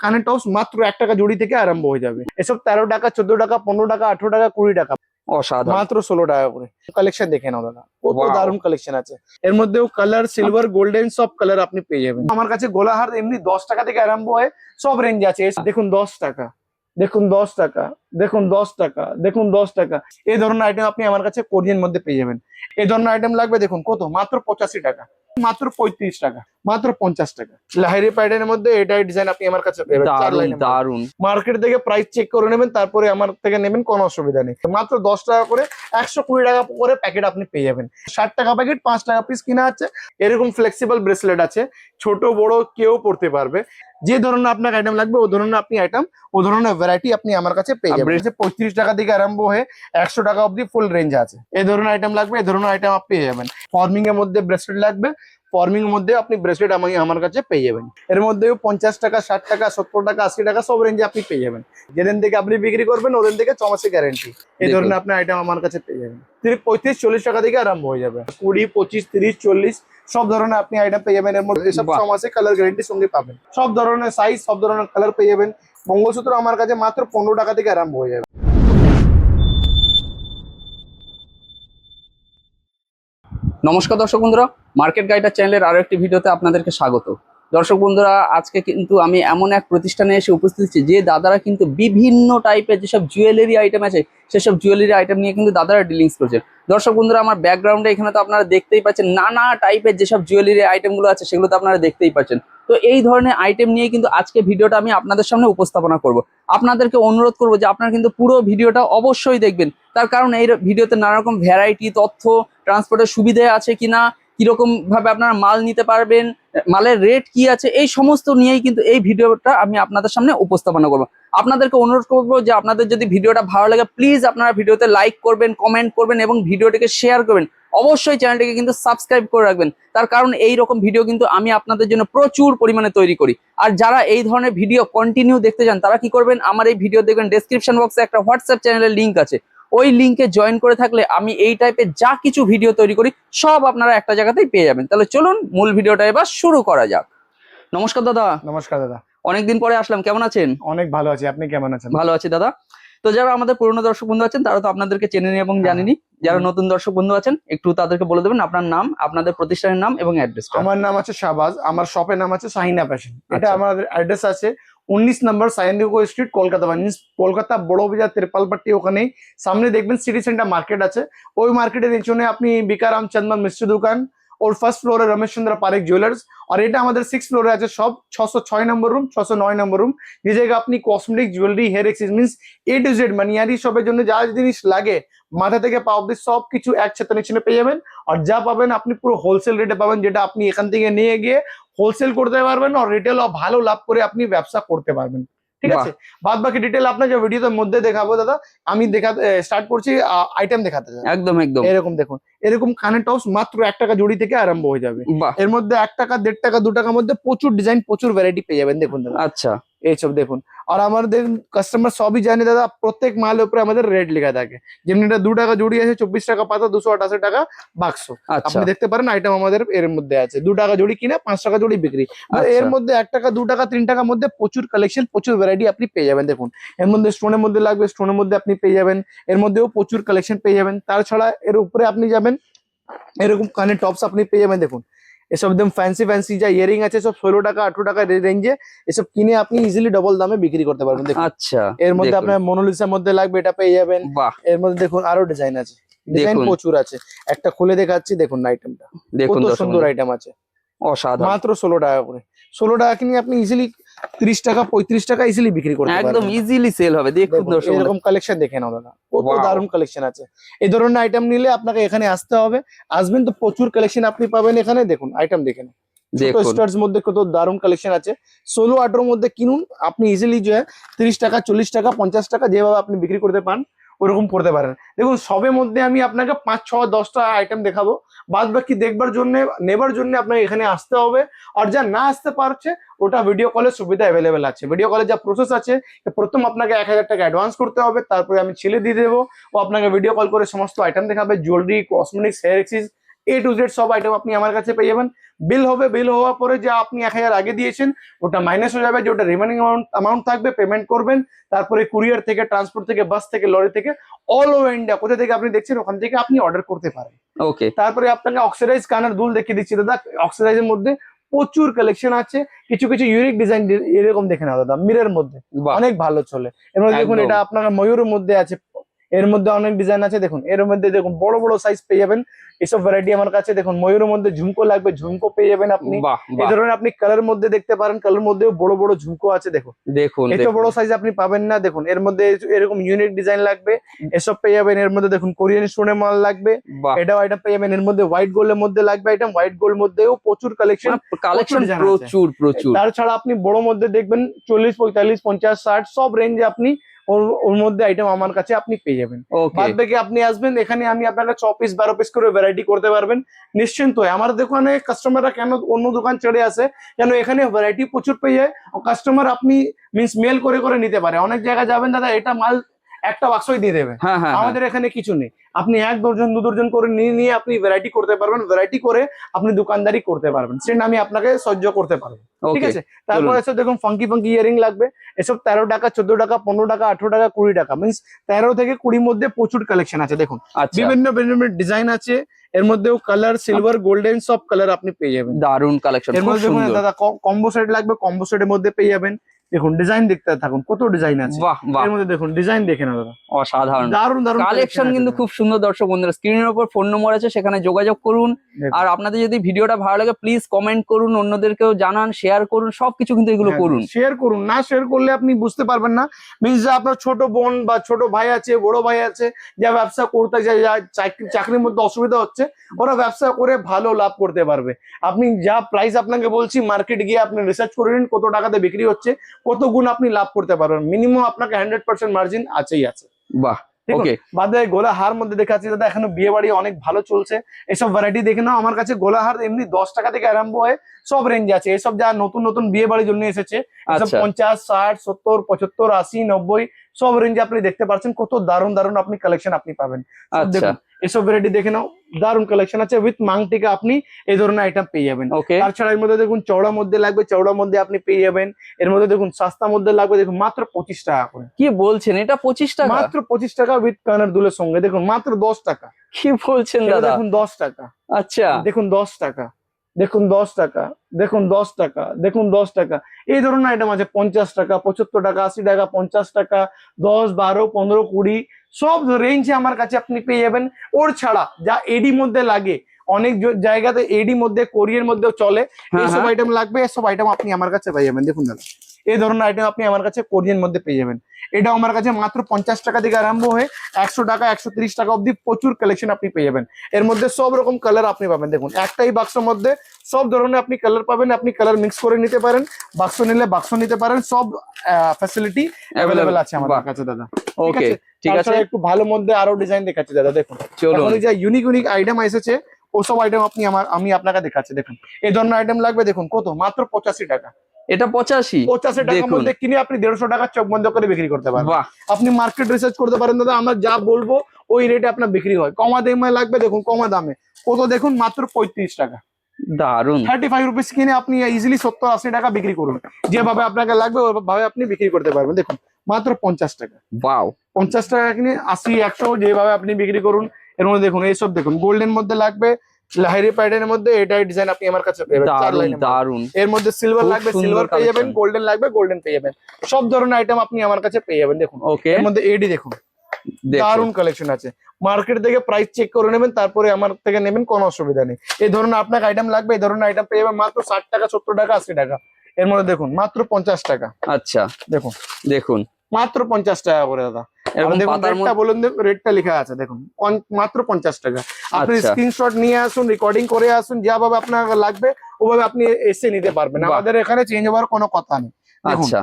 কানের টপস মাত্র 1 টাকা জোড়ি থেকে আরম্ভ হয়ে যাবে। এসব 13 টাকা, 14 টাকা, 15 টাকা, 18 টাকা, 20 টাকা, অসাধারণ। মাত্র 16 টাকা করে। কালেকশন দেখে নাও দাদা, কত Wow. দারুণ কালেকশন আছে। এর মধ্যেও কালার, সিলভার, গোল্ডেন সব কালার আপনি পেয়ে যাবেন। আমার কাছে গোলাহার এমনি 10 টাকা থেকে আরম্ভ হয়, সব রেঞ্জ আছে। দেখুন 10 টাকা, দেখুন 10 টাকা, দেখুন 10 টাকা, দেখুন 10 টাকা। এই ধরনের আইটেম আপনি আমার কাছে কোরিয়ান মধ্যে পেয়ে যাবেন। এই ধরনের আইটেম লাগবে দেখুন কত, মাত্র 85 টাকা, মাত্র 35 টাকা, মাত্র 50 টাকা। লাহেরি প্যাটার্নের মধ্যে এটাই ডিজাইন আপনি আমার কাছে পেয়ে যাবেন। 4 দারুন লাইনের দারুন। মার্কেট থেকে প্রাইস চেক করে নেবেন, তারপরে আমার থেকে নেবেন, কোনো অসুবিধা নেই। মাত্র 10 টাকা করে 120 টাকা করে প্যাকেট আপনি পেয়ে যাবেন। 60 টাকা প্যাকেট, 5 টাকা পিস কিনা আছে। এরকম ফ্লেক্সিবল ব্রেসলেট আছে, ছোট বড় কেউ পড়তে পারবে। যে ধরনের আপনার আইটেম লাগবে ও ধরনের আপনি আইটেম, ও ধরনের ভ্যারাইটি আপনি আমার কাছে পেয়ে যাবেন। 35 টাকা থেকে আরম্ভ হয়ে 100 টাকা অবধি ফুল রেঞ্জ আছে। এই ধরনের আইটেম লাগবে, এই ধরনের আইটেম আপনি পেয়ে যাবেন। ফর্মিং এর মধ্যে ব্রেসলেট লাগবে, ফর্মিং এর মধ্যে আপনি ব্রেসলেট আমার কাছে পেয়ে যাবেন। এর মধ্যেও 50 টাকা, 60 টাকা, 70 টাকা, 80 টাকা সব রেঞ্জে আপনি পেয়ে যাবেন। যেদিন থেকে আপনি বিক্রি করবেন ওদিন থেকে 6 মাসের গ্যারেন্টি। এই ধরনের আপনার আইটেম আমার কাছে পেয়ে যাবেন। 35-40 টাকা থেকে আরম্ভ হয়ে যাবে। 20, 25, 30, 40 সব ধরনের আপনি আইটেম পেয়ে যাবেন। এর মধ্যে এসব 6 মাসের কালার গ্যারেন্টির সঙ্গে পাবেন। সব ধরনের সাইজ, সব ধরনের কালার পেয়ে যাবেন। মঙ্গলসূত্র আমার কাছে মাত্র 15 টাকা থেকে আরম্ভ হয়ে যাবে। নমস্কার দর্শক বন্ধুরা, মার্কেট গাইডার চ্যানেলের আরো একটি ভিডিওতে আপনাদেরকে স্বাগত। দর্শক বন্ধুরা, আজকে কিন্তু আমি এমন এক প্রতিষ্ঠানে এসে উপস্থিত হচ্ছি যে দাদারা কিন্তু বিভিন্ন টাইপের যেসব জুয়েলারি আইটেম আছে সেসব জুয়েলারি আইটেম নিয়ে কিন্তু দাদারা ডিলিংস করছে। দর্শক বন্ধুরা, আমার ব্যাকগ্রাউন্ডে এখানে তো আপনারা দেখতেই পাচ্ছেন নানা টাইপের যেসব জুয়েলারি আইটেমগুলো আছে সেগুলো তো আপনারা দেখতেই পাচ্ছেন। তো এই ধরনের আইটেম নিয়ে কিন্তু আজকে ভিডিওটা আমি আপনাদের সামনে উপস্থাপনা করব। আপনাদেরকে অনুরোধ করবো যে আপনারা কিন্তু পুরো ভিডিওটা অবশ্যই দেখবেন, তার কারণ এই ভিডিওতে নানা রকম ভ্যারাইটি তথ্য, ট্রান্সপোর্টের সুবিধা আছে কিনা, কিরকম ভাবে আপনারা মাল নিতে পারবেন, মালের রেট কি আছে, এই সমস্ত নিয়েই কিন্তু এই ভিডিওটা আমি আপনাদের সামনে উপস্থাপনা করবো। আপনাদেরকে অনুরোধ করবো যে আপনাদের যদি ভিডিওটা ভালো লাগে প্লিজ আপনারা ভিডিওতে লাইক করবেন, কমেন্ট করবেন এবং ভিডিওটিকে শেয়ার করবেন। অবশ্যই চ্যানেলটিকে কিন্তু সাবস্ক্রাইব করে রাখবেন, তার কারণ এই রকম ভিডিও কিন্তু আমি আপনাদের জন্য প্রচুর পরিমাণে তৈরি করি। আর যারা এই ধরনের ভিডিও কন্টিনিউ দেখতে চান তারা কি করবেন, আমার এই ভিডিও দেখবেন ডেসক্রিপশন বক্সে একটা হোয়াটসঅ্যাপ চ্যানেলের লিঙ্ক আছে। ওই লিঙ্কে জয়েন করে থাকলে আমি এই টাইপের যা কিছু ভিডিও তৈরি করি সব আপনারা একটা জায়গাতেই পেয়ে যাবেন। তাহলে চলুন মূল ভিডিওটা এবার শুরু করা যাক। নমস্কার দাদা। নমস্কার দাদা, অনেকদিন পরে আসলাম, কেমন আছেন? অনেক ভালো আছি, আপনি কেমন আছেন? ভালো আছি দাদা। তো যারা আমাদের পুরনো দর্শক বন্ধু আছেন তারা তো আপনাদেরকে চেনেনি এবং জানেনি। যারা নতুন দর্শক বন্ধু আছেন একটু তাদেরকে বলে দেবেন আপনার নাম, আপনাদের প্রতিষ্ঠানের নাম এবং অ্যাড্রেসটা। আমার নাম আছে শাহবাজ, আমার শপের নাম আছে শাহিনা ফ্যাশন। এটা আমাদের অ্যাড্রেস আছে 19 নম্বর সাইন্দিগো স্ট্রিট, কলকাতা। কলকাতা বড় বাজার তেরপালপাট্টি, ওখানেই সামনে দেখবেন সিটি সেন্টার মার্কেট আছে। ওই মার্কেটের পেছনে আপনি বিকারাম চন্দন মিষ্টি দোকান, ওর ফার্স্ট ফ্লোরে রমেশ চন্দ্র পারেখ জুয়েলার্স। আর এটা আমাদের 6 ফ্লোরে আছে সব। 606 নম্বর রুম, 609 নম্বর রুম। যে জায়গায় আপনি cosmetic, jewellery, hair accessories means A to Z মানিয়ারি শপের জন্য যা জিনিস লাগে মাথা থেকে পা অব্দি সব কিছু এক ছাদের নিচে পেয়ে যাবেন। আর যা পাবেন আপনি পুরো হোলসেল রেটে পাবেন, যেটা আপনি এখান থেকে নিয়ে গিয়ে হোলসেল করতে পারবেন আর রিটেলও ভালো লাভ করে আপনি ব্যবসা করতে পারবেন। ঠিক আছে, বাদ বাকি ডিটেল আপনাকে ভিডিওর মধ্যে দেখাবো দাদা। আমি স্টার্ট করছি আইটেম দেখাতে। একদম একদম। এরকম দেখুন, এরকম কানের টপস মাত্র 1 টাকা জোড়ি থেকে আরম্ভ হয়ে যাবে। বাহ, এর মধ্যে 1 টাকা, 1.5 টাকা, 2 টাকার মধ্যে প্রচুর ডিজাইন, প্রচুর ভ্যারাইটি পেয়ে যাবেন। দেখুন দাদা, আচ্ছা এইসব দেখুন। আর আমাদের কাস্টমার সবই জানে দাদা, প্রত্যেক মালের উপরে আমাদের রেট লেখা থাকে। যেমনি এটা 2 টাকা জুড়ি আছে, 24 টাকা পাতা, 288 টাকা বাক্স। আচ্ছা আপনি দেখতে পারেন আইটেম আমাদের এর মধ্যে আছে। 2 টাকা জুড়ি কিনে 5 টাকা জুড়ি বিক্রি। এর মধ্যে 1 টাকা, 2 টাকা, 3 টাকার মধ্যে প্রচুর কালেকশন, প্রচুর ভ্যারাইটি আপনি পেয়ে যাবেন। দেখুন, এর মধ্যে স্টোনের মধ্যে লাগবে, স্টোনের মধ্যে আপনি পেয়ে যাবেন। এর মধ্যেও প্রচুর কালেকশন পেয়ে যাবেন। তাছাড়া এর উপরে আপনি যাবেন, এরকম কানের টপস আপনি পেয়ে যাবেন। দেখুন, এসব একদম ফ্যান্সি ফ্যান্সি যা ইয়ারিং আছে সব 16 টাকা, 18 টাকা রেঞ্জে। এসব কিনে আপনি ইজিলি ডবল দামে বিক্রি করতে পারবেন। দেখুন, আচ্ছা, এর মধ্যে আপনার মোনালিসার মধ্যে লাগবে, এটা পেয়ে যাবেন। বাহ, এর মধ্যে দেখুন আরো ডিজাইন আছে, ডিজাইন প্রচুর আছে। একটা খুলে দেখাচ্ছি, দেখুন আইটেমটা কত সুন্দর আইটেম আছে। অসাধারণ। মাত্র 16 টাকা করে। 16 টাকা কিনে আপনি ইজিলি 30 টাকা, 35 টাকা ইজিলি বিক্রি করতে পারবেন। একদম ইজিলি সেল হবে। দেখুন দর্শক, এরকম কালেকশন দেখে নাও দাদা, কত দারুণ কালেকশন আছে। এই ধরনের আইটেম নিলে আপনাকে এখানে আসতে হবে। আসবেন তো প্রচুর কালেকশন আপনি পাবেন এখানে। দেখুন আইটেম দেখেন, ছোট স্টার্স মধ্যে কত দারুণ কালেকশন আছে। 16-18 মধ্যে কিনুন আপনি ইজিলি, যে 30 টাকা, 40 টাকা, 50 টাকা যেভাবে আপনি বিক্রি করতে পান ওরকম করতে পারেন। দেখুন, সবের মধ্যে আমি আপনাকে 5, 6, 10টা আইটেম দেখাবো। বাদ বাকি দেখবার জন্য, নেবার জন্য আপনাকে এখানে আসতে হবে। আর যা না আসতে পারছে ওটা ভিডিও কলের সুবিধা অ্যাভেলেবেল আছে। ভিডিও কলের যা প্রসেস আছে, প্রথম আপনাকে 1000 টাকা অ্যাডভান্স করতে হবে, তারপরে আমি ছেলে দিয়ে দেবো। ও আপনাকে ভিডিও কল করে সমস্ত আইটেম দেখাবে, jewellery, cosmetics, hair accessories A to Z সব আইটেম আপনি আমার কাছে পেয়ে যাবেন। বিল হবে, বিল হওয়ার পরে যা আপনি 1000 আগে দিয়েছেন ওটা মাইনাস হয়ে যাবে, যেটা রিমেনিং অ্যামাউন্ট থাকবে পেমেন্ট করবেন। তারপরে কুরিয়ার থেকে, ট্রান্সপোর্ট থেকে, বাস থেকে, লরি থেকে, অল ওভার ইন্ডিয়া কোথা থেকে আপনি দেখছেন ওখান থেকে আপনি অর্ডার করতে পারেন। ওকে, তারপরে আপনাকে অক্সিডাইজ কানের দুল দেখিয়ে দিচ্ছি দাদা। অক্সিডাইজের মধ্যে প্রচুর কালেকশন আছে, কিছু কিছু ইউনিক ডিজাইন এরকম দেখে নাও দাদা, মিরের মধ্যে বাহ, অনেক ভালো চলে। এর মধ্যে দেখুন একদম। এটা আপনার ময়ূরের মধ্যে আছে, এর মধ্যে অনেক ডিজাইন আছে দেখুন। এর মধ্যে দেখুন বড় বড় সাইজ পেয়ে যাবেন, এসব ভ্যারাইটি আমার কাছে দেখুন। ময়ূরের মধ্যে ঝুমকো লাগবে, ঝুমকো পেয়ে যাবেন আপনি। বাহ এই বাহ, ধরনের আপনি কালার মধ্যে দেখতে পারেন, কালার মধ্যেও বড় বড় ঝুমকো আছে দেখুন। দেখুন এত দেখুন। বড় সাইজ আপনি পাবেন না দেখুন। এর মধ্যে এরকম ইউনিক ডিজাইন লাগবে, এসব পেয়ে যাবেন। এর মধ্যে দেখুন কোরিয়ান স্টোনের মাল লাগবে, বাহ, এটাও আইটেম পেয়ে যাবেন। এর মধ্যে হোয়াইট গোল্ডের মধ্যে লাগবে আইটেম, হোয়াইট গোল্ড মধ্যেও প্রচুর কালেকশন, কালেকশন design আছে। প্রচুর প্রচুর। তাছাড়া আপনি বড় মধ্যে দেখবেন 40, 45, 50, 60 সব রেঞ্জে আপনি ওর মধ্যে আইটেম আমার কাছে আপনি পেয়ে যাবেন। ওকে, বাদ বাকি আপনি আসবেন এখানে, আমি আপনাকে 6 পিস 12 পিস করে ভ্যারাইটি করতে পারবেন নিশ্চিন্ত হয়ে। আমার দোকানে কাস্টমাররা কেন অন্য দোকান ছেড়ে আসে, কেন এখানে ভ্যারাইটি প্রচুর পেয়ে যায়। কাস্টমার আপনি মিন্স মেল করে করে নিতে পারে। অনেক জায়গায় যাবেন দাদা, এটা মাল একটা বাক্সই দিয়ে দেবে। হ্যাঁ হ্যাঁ হ্যাঁ, আমাদের এখানে কিছু নেই, আপনি 1 দর্জন 2 দর্জন করে নিয়ে নিয়ে আপনি ভ্যারাইটি করতে পারবেন, ভ্যারাইটি করে আপনি দোকানদারি করতে পারবেন, সেটা আমি আপনাকে সহ্য করতে পারবো। ঠিক ওকে। আছে, তারপর এসব দেখুন ফাঙ্কি ফাঙ্কি ইয়ারিং লাগবে, এসব 13 টাকা, 14 টাকা, 15 টাকা, 18 টাকা, 20 টাকা, মিন্স 13 থেকে 20 মধ্যে প্রচুর কালেকশন আছে দেখুন। আচ্ছা, বিভিন্ন বিভিন্ন ডিজাইন আছে, এর মধ্যেও কালার সিলভার গোল্ডেন সব কালার আপনি পেয়ে যাবেন। দারুন কালেকশন, এর খুব মধ্যে দেখুন সুন্দর। দাদা কম্বো সেট লাগবে, কম্বো সেটের মধ্যে পেয়ে যাবেন। দেখুন ডিজাইন দেখতে থাকুন, কত ডিজাইন আছে বাহ বাহ, এর মধ্যে। দেখুন ডিজাইন দেখে না দাদা, অসাধারণ দারুন দারুন কালেকশন কিন্তু খুব সুন্দর। দর্শক বন্ধুরা, স্ক্রিনের উপর ফোন নম্বর আছে, সেখানে যোগাযোগ করুন। আর আপনাদের যদি ভিডিওটা ভালো লাগে প্লিজ কমেন্ট করুন, অন্যদেরকেও জানান, শেয়ার করুন, সবকিছু কিন্তু এগুলো করুন। শেয়ার করুন, না শেয়ার করলে আপনি বুঝতে পারবেন না। মিন্স যে আপনার ছোট বোন বা ছোট ভাই আছে, বড় ভাই আছে, যা ব্যবসা করতে চায়, যা চাকরির মধ্যে অসুবিধা হচ্ছে, ওরা ব্যবসা করে ভালো লাভ করতে পারবে। আপনি যা প্রাইস আপনাকে বলছি, মার্কেট গিয়ে আপনি রিসার্চ করে নিন কত টাকাতে বিক্রি হচ্ছে, কত গুণ আপনি লাভ করতে পারবেন। মিনিমাম আপনাকে 100% মার্জিন আছেই আছে। বাহ, দেখুন ওকে। বাদে গোলা হার মধ্যে দেখাচ্ছি দাদা, এখানে বিয়ে বাড়ি অনেক ভালো চলছে, এসব ভ্যারাইটি দেখে নাও। আমার কাছে গোলা হার এমনি 10 টাকা থেকে আরম্ভ হয়ে সব রেঞ্জ আছে। এসব যা নতুন নতুন বিয়ে বাড়ির জন্য এসেছে, এসব আচ্ছা, 50, 60, 70, 75, 80, 90 সব রেঞ্জে আপনি দেখতে পাচ্ছেন। কত দারুণ দারুণ আপনি কালেকশন আপনি পাবেন। সব আচ্ছা, দেখুন এসব ভ্যারাইটি দেখে নাও, দারুণ কালেকশন আছে। উইথ মাংটিকা আপনি এই ধরনের আইটেম পেয়ে যাবেন। ওকে। তাছাড়া এর মধ্যে দেখুন চওড়া মধ্যে লাগবে, চওড়া মধ্যে আপনি পেয়ে যাবেন। এর মধ্যে দেখুন সস্তা মধ্যে লাগবে, দেখুন মাত্র 25 টাকা করে। কি বলছেন, এটা 25 টাকা? মাত্র 25 টাকা উইথ কানের দুলের সঙ্গে, দেখুন মাত্র 10 টাকা। কি বলছেন এটা দাদা? দেখুন 10 টাকা, আচ্ছা, দেখুন 10 টাকা, দেখুন 10 টাকা, দেখুন 10 টাকা, দেখুন 10 টাকা। এই ধরনের আইটেম আছে 50 টাকা, 75 টাকা, 80 টাকা, 50 টাকা, 10, 12, 15, 20 সব রেঞ্জে আমার কাছে আপনি পেয়ে যাবেন। ওর ছাড়া যা এডি মধ্যে লাগে, অনেক জায়গাতে এডি মধ্যে কোরিয়ার মধ্যেও চলে, হ্যাঁ, এইসব হ্যাঁ। আইটেম লাগবে, এসব আইটেম আপনি আমার কাছে পেয়ে যাবেন। দেখুন দাদা, এই ধরনের আইটেম আপনি আমার কাছে কোরিয়ান মধ্যে পেয়ে যাবেন। এটা আমার কাছে মাত্র 50 টাকা থেকে আরম্ভ হয়ে 100 টাকা, 130 টাকা অব্দি প্রচুর কালেকশন আপনি পেয়ে যাবেন। এর মধ্যে সব রকম কালার আপনি পাবেন। দেখুন একটাই বাক্সের মধ্যে সব ধরনের আপনি কালার পাবেন, আপনি কালার মিক্স করে নিতে পারেন, বাক্স নিলে বাক্স নিতে পারেন, সব ফ্যাসিলিটি অ্যাভেলেবেল আছে আমাদের বাহ। কাছে দাদা। ওকে, ঠিক আছে, তাছাড়া একটু ভালো মধ্যে আরো ডিজাইন দেখাচ্ছি দাদা। দেখুন চলুন। এখন এই যে ইউনিক ইউনিক আইটেম এসেছে, ওসব আইটেম আমি আপনাকে দেখাচ্ছি। দেখুন এই ধরনের আইটেম লাগবে, দেখুন কত, মাত্র 85 টাকা। এটা 85? 85 টাকার দেখুন, মধ্যে কিনে আপনি 150 টাকা চোখ বন্ধ করে বিক্রি করতে পারবেন। বাহ, আপনি মার্কেট রিসার্চ করতে পারেন দাদা, আমরা যা বলবো ওই রেটে আপনার বিক্রি হয়। কমা দামে লাগবে, দেখুন কমা দামে কত, দেখুন মাত্র 35 টাকা। দারুন। 35 রুপিস কিনে আপনি ইজিলি 70-80 টাকা বিক্রি করুন। যেভাবে আপনাকে লাগবে ওইভাবে আপনি বিক্রি করতে পারবেন। দেখুন মাত্র 50 টাকা, ওয়াও, 50 টাকা কিনে 80, 100 যেভাবে আপনি বিক্রি করুন। এর মধ্যে দেখুন এইসব দেখুন গোল্ডেন মধ্যে লাগবে, লাহেরি প্যাটার্নের মধ্যে এটাই ডিজাইন আপনি আমার কাছে পেয়ে যাবেন। 4 দারুন লাইনের মধ্যে। দারুন। এর মধ্যে সিলভার খুব লাগবে, সুন্দর সিলভার পেয়ে যাবেন, collection। গোল্ডেন লাগবে, গোল্ডেন পেয়ে যাবেন। সব ধরনের আইটেম আপনি আমার কাছে পেয়ে যাবেন। দেখুন ওকে, এর মধ্যে এডি দেখুন, দেখুন, দারুন কালেকশন আছে। মার্কেট থেকে প্রাইস চেক করে নেবেন, তারপরে আমার থেকে নেবেন, কোনো অসুবিধা নেই। এই ধরনের আপনাকে আইটেম লাগবে, এই ধরনের আইটেম পেয়ে যাবেন মাত্র 60 টাকা, 70 টাকা, 80 টাকা। এর মধ্যে দেখুন মাত্র 50 টাকা। আচ্ছা, দেখুন দেখুন, মাত্র 50 টাকা করে দাদা। এরকম দেখুন পাতার রেটটা বলুন, রেটটা লেখা আছে দেখুন, মাত্র 50 টাকা। আপনি আচ্ছা। স্ক্রিনশট নিয়ে আসুন, রেকর্ডিং করে আসুন, যেভাবে আপনার লাগবে ওভাবে আপনি এসে নিতে পারবেন। বাহ। আমাদের এখানে চেঞ্জ হওয়ার কোনো কথা নেই। দেখুন আচ্ছা,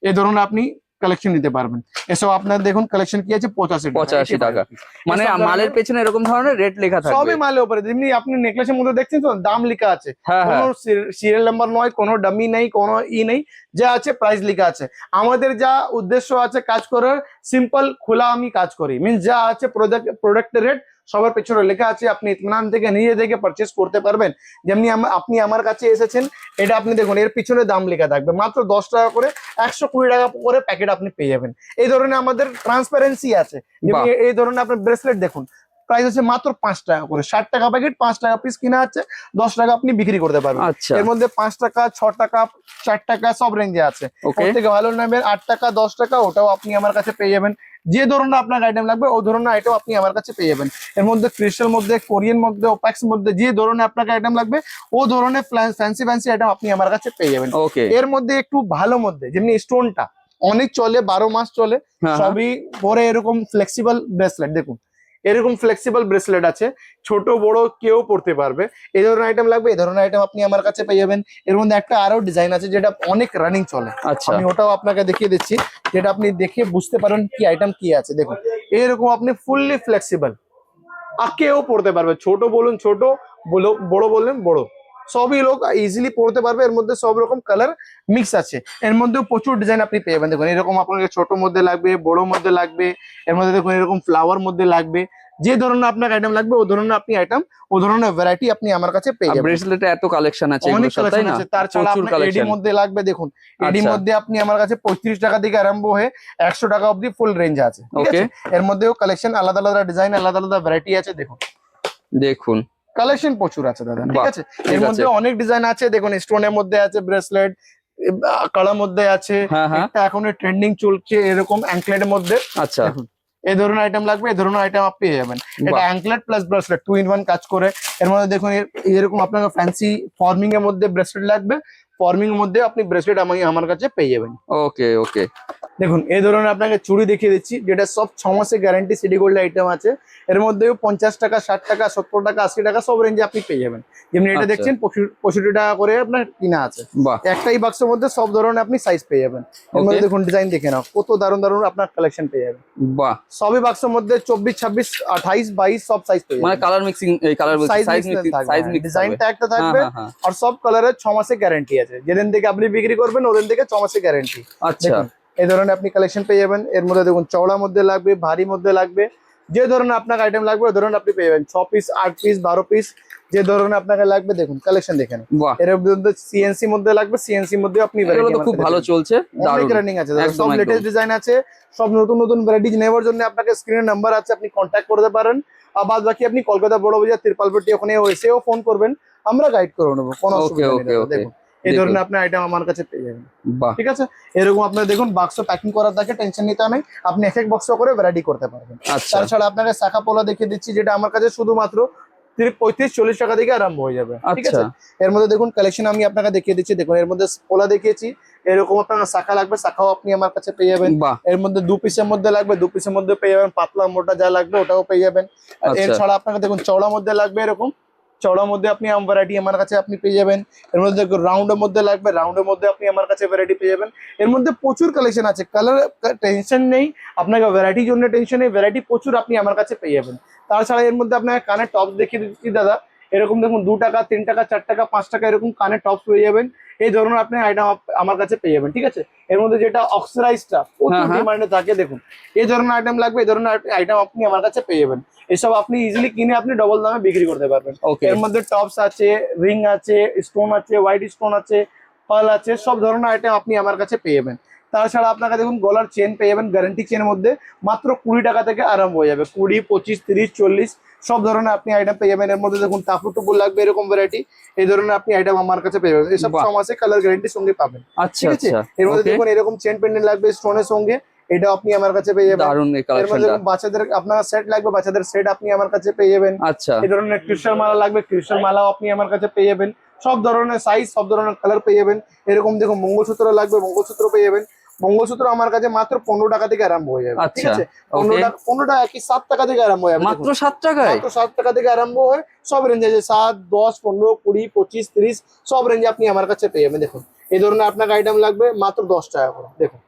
এই ধরনের আপনি কালেকশন নিতে পারবেন। এসব আপনার দেখুন কালেকশন কি আছে, 85 টাকা। মানে এসব মালের ধরনের- পেছনে এরকম ধরনের রেট লেখা থাকবে। সবই মালের উপরে, যেমনি আপনি নেকলেসের মধ্যে দেখছেন তো দাম লেখা আছে, হ্যাঁ হ্যাঁ, কোনো সিরিয়াল নাম্বার নয়, কোনো ডামি নেই, কোনো নেই, যা আছে প্রাইস লেখা আছে। আমাদের যা উদ্দেশ্য আছে কাজ করার, সিম্পল খোলা আমি কাজ করি, মিন্স যা আছে প্রোডাক্টের রেট সবার পেছনে লেখা আছে, আপনি ইতমিনান থেকে নিজে থেকে পারচেস করতে পারবেন। যেমনি আপনি আমার কাছে এসেছেন, এটা আপনি দেখুন এর পিছনে দাম লেখা থাকবে, মাত্র 10 টাকা করে 120 টাকা করে প্যাকেট আপনি পেয়ে যাবেন। এই ধরনের আমাদের ট্রান্সপারেন্সি আছে। যেমনি এই ধরনের আপনার ব্রেসলেট দেখুন, প্রাইস হচ্ছে মাত্র 5 টাকা করে, 60 টাকা প্যাকেট, 5 টাকা পিস কিনা আছে, 10 টাকা আপনি বিক্রি করতে পারবেন। আচ্ছা, এর মধ্যে 5 টাকা, 6 টাকা, 4 টাকা সব রেঞ্জে আছে। ওকে, ওর থেকে ভালো নেবেন 8 টাকা, 10 টাকা, ওটাও আপনি আমার কাছে পেয়ে যাবেন। যে ধরনের আপনার আইটেম লাগবে ওই ধরনের আইটেম আপনি আমার কাছে পেয়ে যাবেন। এর মধ্যে ক্রিস্টাল মধ্যে, কোরিয়ান মধ্যে, ওপ্যাক্স মধ্যে, যে ধরনের আপনাকে আইটেম লাগবে ও ধরনের ফ্যান্সি ফ্যান্সি আইটেম আপনি আমার কাছে পেয়ে যাবেন। ওকে, এর মধ্যে একটু ভালো মধ্যে, যেমনি স্টোনটা অনেক চলে, 12 মাস চলে, হ্যাঁ, সবই পরে এরকম ফ্লেক্সিবল ব্রেসলেট দেখুন, এরকম ফ্লেক্সিবল ব্রেসলেট আছে, ছোট বড় কেউ পড়তে পারবে। এই ধরনের আইটেম লাগবে, এই ধরনের আইটেম আপনি আমার কাছে পেয়ে যাবেন। এর মধ্যে একটা আরো ডিজাইন আছে যেটা অনেক রানিং চলে, আচ্ছা, আমি ওটাও আপনাকে দেখিয়ে দিচ্ছি, যেটা আপনি দেখে বুঝতে পারেন কি আইটেম কি আছে। দেখুন এরকম আপনি ফুললি ফ্লেক্সিবল, আর কেউ পড়তে পারবে, ছোট বলুন ছোট, বড় বললেন বড়, সবই লোক ইজিলি পড়তে পারবে। এর মধ্যে সব রকম কালার মিক্স আছে, এর মধ্যে প্রচুর ডিজাইন আপনি পেয়ে যাবেন। দেখুন এরকম আপনাকে ছোট মধ্যে লাগবে, বড় মধ্যে লাগবে, এর মধ্যে দেখুন এরকম ফ্লাওয়ার মধ্যে লাগবে, যে ধরনের আপনার আইটেম লাগবে ও ধরনের আপনি আইটেম, ও ধরনের ভ্যারাইটি আপনি আমার কাছে পেয়ে যাবেন। ব্রেসলেটে এত কালেকশন আছে, অনেক এগুলো সব তাই কালেকশন না? আছে। তার ছাড়া প্রচুর আপনার এডি কালেকশন। মধ্যে লাগবে, দেখুন এডির আচ্ছা, মধ্যে আপনি আমার কাছে 35 টাকা থেকে আরম্ভ হয়ে 100 টাকা অব্দি ফুল রেঞ্জ আছে, ঠিক ওকে, আছে। এর মধ্যেও কালেকশন আলাদা আলাদা ডিজাইন, আলাদা আলাদা ভ্যারাইটি আছে। দেখুন দেখুন, কালেকশন প্রচুর আছে দাদা, ঠিক বাহ, আছে। ঠিক এর মধ্যে আছে, অনেক ডিজাইন আছে, দেখুন স্টোনের মধ্যে আছে ব্রেসলেট, কালার মধ্যে আছে, হ্যাঁ, হ্যাঁ, একটা এখন ট্রেন্ডিং চলছে এরকম অ্যাঙ্কলেটের মধ্যে। আচ্ছা, দেখুন এই ধরনের আইটেম লাগবে, এই ধরনের আইটেম আপনি পেয়ে যাবেন। এটা বাহ, অ্যাঙ্কলেট প্লাস ব্রেসলেট 2 in 1 কাজ করে। এর মধ্যে দেখুন এরকম আপনাকে ফ্যান্সি ফর্মিং এর মধ্যে ব্রেসলেট লাগবে, ফর্মিং এর মধ্যে আপনি ব্রেসলেট আমার কাছে পেয়ে যাবেন। ওকে, ওকে, দেখুন এই ধরনের আপনাকে চুড়ি দেখিয়ে দিচ্ছি, যেটা সব 6 মাসের গ্যারান্টি সিটি গোল্ড আইটেম আছে। এর মধ্যেও 50 টাকা, 60 টাকা, 70 টাকা, 80 টাকা সব রেঞ্জে আপনি পেয়ে যাবেন। যেমনি এটা আচ্ছা, দেখছেন 65 টাকা করে আপনার কিনা আছে। বাহ, একটাই বাক্সের মধ্যে সব ধরনের আপনি সাইজ পেয়ে যাবেন। এর ওকে, মধ্যে দেখুন ডিজাইন দেখে নাও, কত দারুণ দারুণ আপনার কালেকশন পেয়ে যাবেন। বাহ, সবই বাক্সের মধ্যে 24, 26, 28, 22 সব সাইজ পেয়ে মানে যাবেন। কালার মিক্সিং, এই colour size size mix mixing, থাকবে, সাইজ মিক্স ডিজাইনটা একটা হ্যাঁ, থাকবে, হ্যাঁ, হ্যাঁ, আর সব কালারের 6 মাসের গ্যারান্টি আছে। যেদিন থেকে আপনি বিক্রি করবেন ওদিন থেকে 6 মাসের গ্যারান্টি। আচ্ছা, দেখুন এই ধরনের আপনি কালেকশন পেয়ে যাবেন। এর মধ্যে দেখুন চওড়া মধ্যে লাগবে, ভারী মধ্যে লাগবে, যে ধরনের আপনার আইটেম লাগবে ওই ধরনের আপনি পেয়ে যাবেন। 6 পিস, 8 পিস, 12 পিস, যে ধরনের আপনাকে লাগবে দেখুন কালেকশন দেখেন। বাহ, এর মধ্যে সিএনসি মধ্যে লাগবে, সিএনসি মধ্যে আপনি এগুলো ভ্যারাইটি তো খুব ভালো চলছে, অনেক দারুণ, রানিং আছে দাদা, একদম, সব একদম, লেটেস্ট ডিজাইন আছে, সব নতুন নতুন ভ্যারাইটিজ নেওয়ার জন্য আপনাকে স্ক্রিনে নাম্বার আছে, আপনি কন্ট্যাক্ট করতে পারেন। আর বাদ বাকি আপনি কলকাতা বড় বাজার তিরপালপট্টি ওখানে এসেও ফোন করবেন, আমরা গাইড করে নেবো, কোনো ওকে, অসুবিধা নেই ওকে, দাদা। ওকে, দেখুন এই দেখুন, ধরনের আপনার আইটেম আমার কাছে পেয়ে যাবেন, বাহ, ঠিক আছে। এরকম আপনার দেখুন বাক্স প্যাকিং করার থাকে, টেনশন নিতে নেই, আপনি এক এক বক্স করে ভ্যারাইটি করতে পারবেন। আচ্ছা, তাছাড়া আপনাকে শাখা পোলা দেখিয়ে দিচ্ছি, যেটা আমার কাছে শুধুমাত্র 35-40 টাকা থেকে আরম্ভ হয়ে যাবে, ঠিক আচ্ছা, আছে। এর মধ্যে দেখুন কালেকশন আমি আপনাকে দেখিয়ে দিচ্ছি, দেখুন এর মধ্যে পোলা দেখিয়েছি, এরকম আপনার শাখা লাগবে, শাখাও আপনি আমার কাছে পেয়ে যাবেন। বাহ, এর মধ্যে 2 পিসের মধ্যে লাগবে, 2 পিসের মধ্যে পেয়ে যাবেন, পাতলা মোটা যা লাগবে ওটাও পেয়ে যাবেন। আর এর আচ্ছা, ছাড়া আপনাকে দেখুন চওড়া মধ্যে লাগবে, এরকম চওড়ার মধ্যে আপনি ভ্যারাইটি আমার কাছে আপনি পেয়ে যাবেন। এর মধ্যে রাউন্ডের মধ্যে লাগবে, রাউন্ডের মধ্যে আপনি আমার কাছে ভ্যারাইটি পেয়ে যাবেন। এর মধ্যে প্রচুর কালেকশন আছে, কালার টেনশন নেই আপনাকে, ভ্যারাইটির জন্য টেনশন নেই, ভ্যারাইটি প্রচুর আপনি আমার কাছে পেয়ে যাবেন। তাছাড়া এর মধ্যে আপনাকে কানের টপ দেখিয়ে দিচ্ছি দাদা, এরকম দেখুন 2 টাকা, 3 টাকা, 4 টাকা, 5 টাকা এরকম কানের টপস পেয়ে যাবেন। এই ধরনের আপনি আইটেম আমার কাছে পেয়ে যাবেন, ঠিক আছে। এর মধ্যে যেটা অক্সিডাইজটা প্রচুর হ্যাঁ, হ্যাঁ, ডিমান্ডে থাকে, দেখুন এই ধরনের আইটেম লাগবে, এই ধরনের আইটেম আপনি আমার কাছে পেয়ে যাবেন। এসব আপনি ইজিলি কিনে আপনি ডবল দামে বিক্রি করতে পারবেন। ওকে, এর মধ্যে টপস আছে, রিং আছে, স্টোন আছে, হোয়াইট স্টোন আছে, পার্ল আছে, সব ধরনের আইটেম আপনি আমার কাছে পেয়ে যাবেন। তাছাড়া আপনাকে দেখুন গলার চেন পেয়ে যাবেন, গ্যারান্টি চেনের মধ্যে মাত্র 20 টাকা থেকে আরম্ভ হয়ে যাবে, 20, 25, 30, 40 সব ধরনের আপনি আইটেম পেয়ে যাবেন। এর মধ্যে দেখুন টাপু টুপু লাগবে এরকম ভ্যারাইটি, এই ধরনের আপনি আইটেম আমার কাছে পেয়ে যাবেন। এসব বাহ, 6 মাসে কালার গ্যারান্টির সঙ্গে পাবেন, আচ্ছা, ঠিক আছে। আচ্ছা, এর মধ্যে ওকে, দেখুন এরকম চেন পেন্ডেন্ট লাগবে স্টোনের সঙ্গে, এটাও আপনি আমার কাছে পেয়ে যাবেন। দারুণ এই এর মধ্যে কালেকশনটা, দেখুন বাচ্চাদের আপনার সেট লাগবে, বাচ্চাদের সেট আপনি আমার কাছে পেয়ে যাবেন। আচ্ছা, এই ধরনের ক্রিস্টাল মালা লাগবে, ক্রিস্টাল মালাও আপনি আমার কাছে পেয়ে যাবেন। সব ধরনের সাইজ, সব ধরনের কালার পেয়ে যাবেন। এরকম দেখুন মঙ্গলসূত্র লাগবে, মঙ্গলসূত্র পেয়ে যাবেন। মঙ্গলসূত্র আমার কাছে মাত্র 15 টাকা থেকে আরম্ভ হয়ে যাবে, ঠিক আচ্ছা, আছে। ওকে, 15 টাকা কি 7 টাকা থেকে আরম্ভ হয়ে যাবে, মাত্র দেখুন 7 টাকায়, মাত্র 7 টাকা থেকে আরম্ভ হয়, সব রেঞ্জ আছে 7, 10, 15, 20, 25, 30 সব রেঞ্জে আপনি আমার কাছে পেয়ে যাবেন। দেখুন এই ধরনের আপনাকে আইটেম লাগবে মাত্র 10 টাকা করে, দেখুন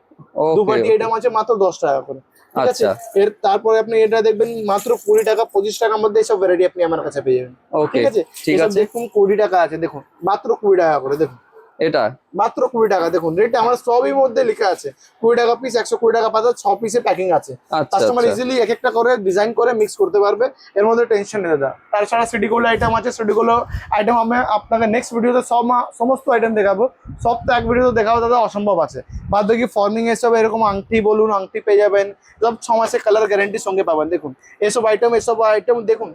ওকে, দুপাটি ওকে, আইটেম আছে মাত্র 10 টাকা করে, ঠিক আছে। আচ্ছা, এর তারপরে আপনি এটা দেখবেন মাত্র 20 টাকা, 25 টাকার মধ্যে সব ভ্যারাইটি আপনি আমার কাছে পেয়ে যাবেন, ওকে, ঠিক আছে। ঠিক এসব আছে, দেখুন 20 টাকা আছে, দেখুন মাত্র 20 টাকা করে, দেখুন এটা মাত্র 20 টাকা। দেখুন রেট আমার সবই মধ্যে লেখা আছে, 20 টাকা পিস, 120 টাকা পাতা, 6 পিসে প্যাকিং আছে। আচ্ছা কাস্টমার আচ্ছা ইজিলি এক একটা করে ডিজাইন করে মিক্স করতে পারবে, এর মধ্যে টেনশন নেই দাদা। তাছাড়া সিডিগুলো আইটেম আছে, সিডিগুলো আইটেম আমি আপনাকে নেক্সট ভিডিওতে সমস্ত আইটেম দেখাবো। সব তো এক ভিডিওতে দেখাবো দাদা অসম্ভব আছে। বাদ বাকি ফর্মিং এসব এরকম আংটি বলুন, আংটি পেয়ে যাবেন, সব 6 মাসের কালার গ্যারেন্টির সঙ্গে পাবেন। দেখুন এসব আইটেম দেখুন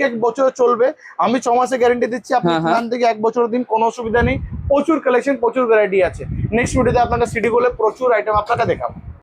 এক বছর চলবে, আমি 6 মাসের গ্যারেন্টি দিচ্ছি। আপনি হ্যাঁ, হ্যাঁ। এখান থেকে 1 বছর দিন, কোনো অসুবিধা নেই। প্রচুর কালেকশন, প্রচুর ভ্যারাইটি আছে। নেক্সট ভিডিওতে আপনাকে সিডিগুলো প্রচুর আইটেম আপনাকে দেখাবো।